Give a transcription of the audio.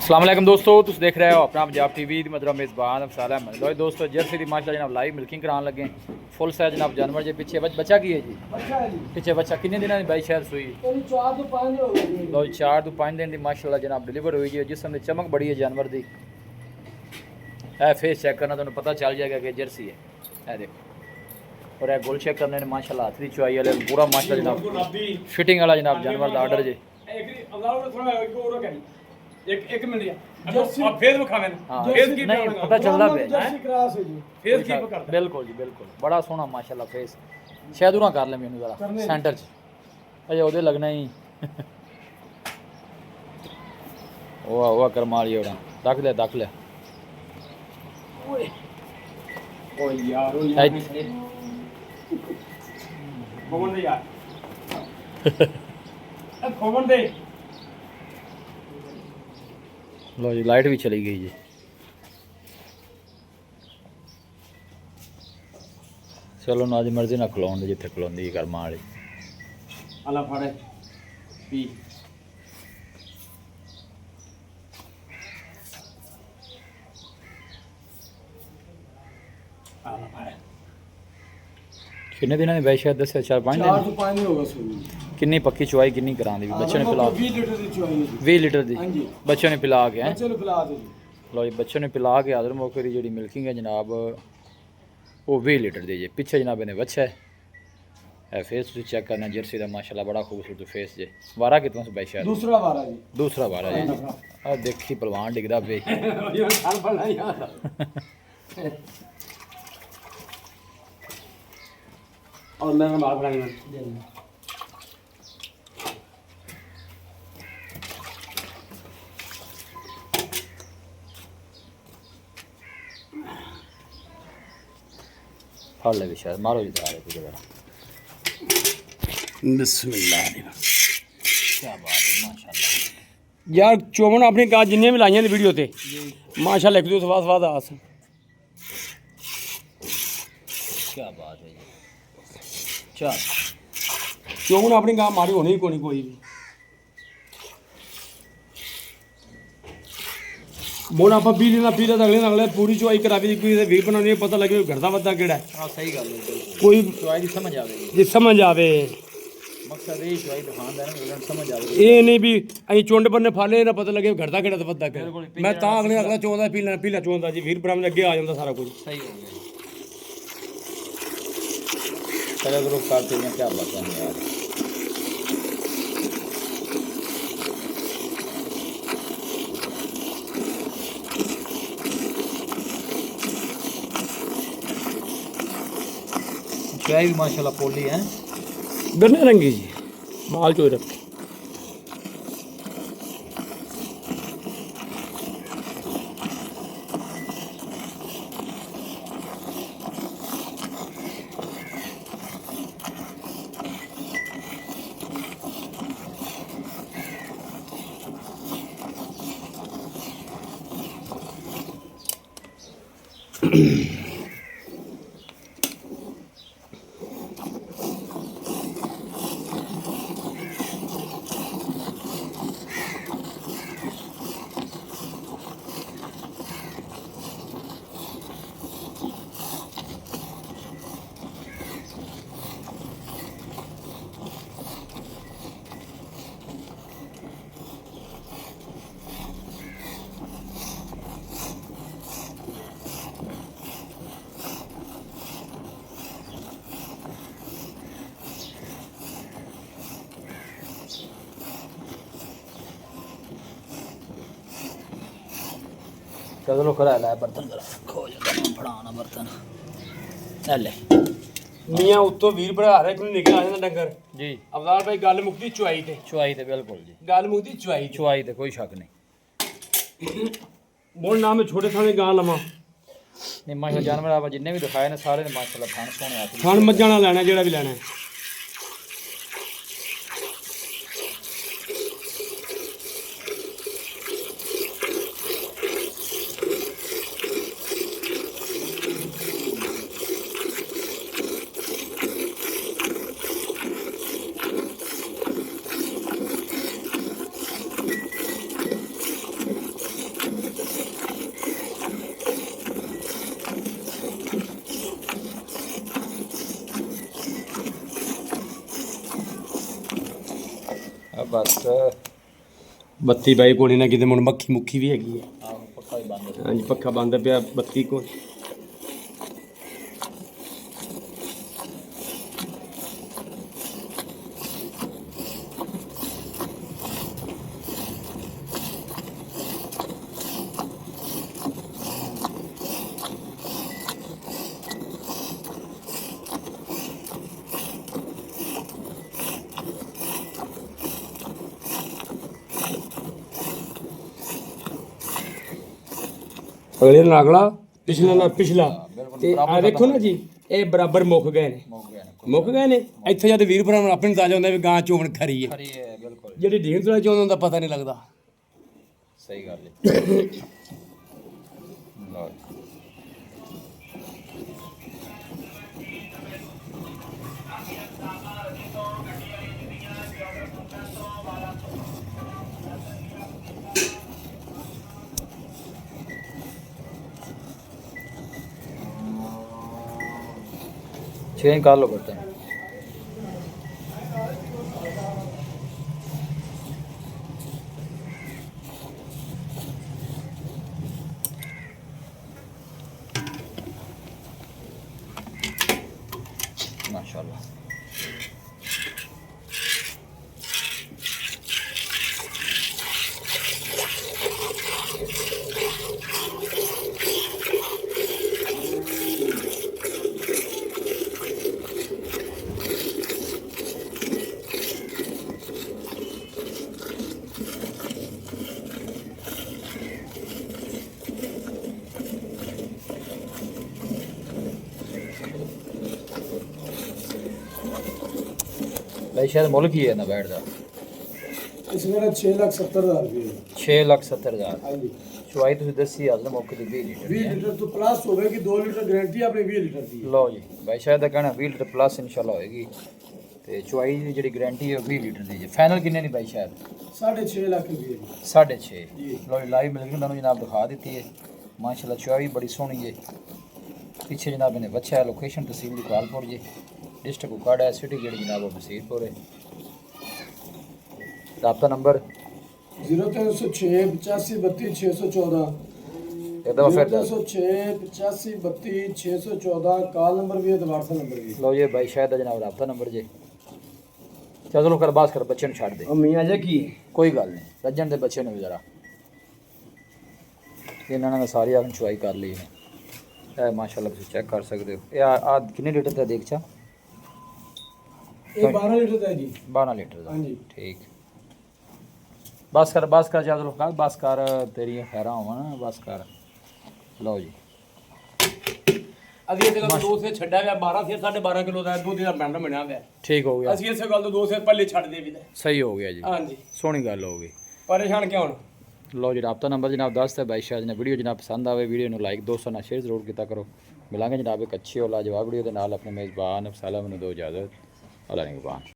अस्सलाम वालेकुम दोस्तों, तुम देख रहे हो अपना पंजाब टीवी मतलब मेज़बान अफसाल अहमद। लो दोस्तों जर्सी की माशाल्लाह जनाब लाइव मिल्किंग कराने लगे फुल साइज जनाब जानवर जे पिछे बच्चा की है जी पिछे बच्चा किन्ने दिनों की बाई शायद सुई लो 4 तो 5 दिन की माशाल्लाह जनाब डिलीवर हुई जी। जिसम की चमक बड़ी है जानवर की। है फेस चेक करना तो पता चल जाएगा कि जर्सी है देखो। और गोल चेक करने ने माशाल्लाह हाथ की चुआई वाले पूरा माशाल्लाह जनाब फिटिंग वाला जनाब जानवर का आर्डर जे एक मिनट या फेस दिखावे ना फेस की नहीं पता चलदा पे जर्सी क्रॉस है जी फेस की पकड़ता बिल्कुल जी बिल्कुल बड़ा सोहना माशाल्लाह फेस शायद उरा कर ले मैनू जरा सेंटर च अजे ओदे लगना ही ओह करमाल ये उरा दख ले ओ यार घूमन दे यार अब घूमन दे। लो जी लाइट भी चली गई जी। चलो ना जी मर्जी ना खलोन दे जिथे खलोंदी करमां वाली अला फाड़े पी अला फाड़े किन्ने दिनों की बाई शायद दस 4-5 4 दिन तो 5 होगा सुनी किन्नी पक्की चुआई किन्नी करा दी बच्चों ने पिला 20 लीटर की चुआई है 20 लीटर दी हां जी बच्चों ने पिला के हैं। बच्चे ने पिला दो जी लो जी बच्चों ने पिला के आदर मौके की जी मिल्किंग है जनाब वो 20 लीटर दी जी। पिछे जनाब ने बच्चा है फेस तुम चेक करना जर्सी का माशाल्लाह बड़ा खूबसूरत फेस जे। वारा कितना से बाई शायद दूसरा वारा जी दूसरा वारा जी आ देखी पलवान डिगदा पे ये साल पहले यार और मैं बात करेंगे फड़ ले भी शायद मारो जी धारे तुझे जरा बिस्मिल्लाह क्या बात है माशाल्लाह यार चौवन अपनी कहा जिन्हें भी लाइया वीडियो ते माशाल्लाह एक दो स्वाद आस क्या बात है जी। चल चौवन अपनी कहा मारी होनी ही कोई भी बोल आप पी लेना पी लेना अगले पूरी चुआई करा दी कोई वीर बनाने पता लगे घर का बंदा केड़ा हाँ सही गल है कोई चुआई की समझ आवेगी जे समझ आवे मकसद ये चुआई दुकानदार ने समझ आवेगी ये नहीं भी अं चुंड पर फाले ना पता लगे घर का केड़ा तो बंदा केड़ा मैं ता अगला चौंदा पी ला चौंदा जी वीर ब्राह्मण अगे आ जाता सारा कुछ सही हो गया चलो ग्रुप करते हैं क्या बात है यार। चुआई भी माशाल्लाह पोली है गन्ने रंगी जी माल चोई रख चलो करा ला बर्तन जरा खो जाता फड़ाना बर्तन ले मियाँ उत्तों वीर भरा रहे कोई निकल आ जाता डंगर जी। अवतार भाई गल मुक्ति चुआई ते चुआई तो बिल्कुल जी गल मुक्ति चुआई चुआई तो कोई शक नहीं। बोल ना मैं छोटे थाने गां लवा नहीं माशाल्लाह जानवर आप जिन्ने भी दिखाए ने सारे ने माशाल्लाह थान सोने आते थान मज्जां ना लेना जेड़ा भी लेना है ਬਸ ਬੱਤੀ ਬਾਈ ਕੋਣੀ ਨਾ ਕਿਤੇ ਹੁਣ ਮੱਖੀ ਮੁੱਖੀ ਵੀ ਹੈਗੀ ਹੈ। ਆਹ ਪੱਕਾ ਹੀ ਬੰਦ ਹਾਂਜੀ ਪੱਖਾ ਬੰਦ ਪਿਆ ਬੱਤੀ ਕੋਲ। ਅਗਲੇ ਨਾਲ ਅਗਲਾ ਪਿਛਲਾ ਨਾਲ ਪਿਛਲਾ ਤੇ ਆ ਵੇਖੋ ਨਾ ਜੀ ਇਹ ਬਰਾਬਰ ਮੁੱਕ ਗਏ ਨੇ। ਮੁੱਕ ਗਏ ਨੇ ਇੱਥੇ ਜਦ ਵੀਰ ਭਰਾ ਨੂੰ ਆਪਣੇ ਨੂੰ ਤਾਜਾ ਹੁੰਦਾ ਵੀ ਗਾਂ ਚੋਣ ਖਰੀ ਹੈ। ਖਰੀ ਹੈ ਬਿਲਕੁਲ ਜਿਹੜੀ ਢੀਂਗ ਤੋਂ ਚੋਣ ਹੁੰਦਾ ਪਤਾ ਨਹੀਂ ਲੱਗਦਾ। ਸਹੀ ਗੱਲ ਹੈ। ਲਓ चेंज कर लो बर्तन। माशाल्लाह भाई शायद मुल्क ही है ना बैठ दा इस मेरा 6,70,000 रुपये 6,70,000 हाँ जी चुवाई तुम दसी आज मौके की 20 लीटर 20 लीटर तो प्लस हो गए कि 2 लीटर गारंटी आपने 20 लीटर दी है। लो जी भाई शायद का कहना 20 लीटर प्लस इंशाल्लाह होएगी ते चुवाई की जी गारंटी है 20 लीटर दी है। फाइनल किन्ने नहीं भाई शायद 6.5 लाख रुपये 6.5 जी। लो जी लाइव मिल गई तुम जनाब दिखा दी है माशाल्लाह चुवाई बड़ी सोहनी है। पीछे जनाब ने बच्चा है लोकेशन तहसील इकबालपुर जी डिस्ट्रिक्ट उकाड़ा है सिटी गेट जनाब बसीरपुर है। रब्ता नंबर 0306 85 32 614 एक दफ़ा फिर 0306 85 32 614 कॉल नंबर भी है तो व्हाट्सएप नंबर भी है। लो ये भाई शायद जनाब रब्ता नंबर जे चलो कर बात कर बच्चे छड़ दे ਅਮੀ ਅਜੇ ਕੀ कोई गल नहीं रजन दे बच्चे ने भी जरा इन्होंने सारी आपने चुवाई कर ली है ए माशाल्लाह तुम चेक कर सकते हो ये आ कितने लीटर का देख चा ये 12 लीटर का है जी 12 लीटर का हाँ जी। ठीक बस कर चलो बस कर तेरी खैरा हो ना बस कर लो जी ਅਸੀਂ ਇਸੇ ਗੱਲ ਤੋਂ ਦੋ ਸੇ ਛੱਡਿਆ ਗਿਆ 12 ਸੇ 12.5 ਕਿਲੋ ਦਾ ਦੁੱਧ ਦਾ ਬੈਂਡ ਬਣਿਆ ਹੋਇਆ। ठीक हो गया ਅਸੀਂ ਇਸੇ ਗੱਲ ਤੋਂ ਦੋ ਸੇ ਪੱਲੇ ਛੱਡ ਦੇ ਵੀ ਦਾ। सही हो गया जी ਹਾਂਜੀ सोहनी गल हो गई। ਪਰੇਸ਼ਾਨ ਕਿਉਂ ਹੁਣ लो जी रब्ता नंबर जनाब दस है भाई शायद ने वीडियो जनाब पसंद आवे वीडियो ਨੂੰ लाइक दोस्तों ਨਾਲ शेयर जरूर किया करो। मिलांगे जनाब एक अच्छी और लाजवाब वीडियो के नाल अपने मेज़बान सलाम ਨੂੰ दो इजाज़त अल्लाह निगहबान।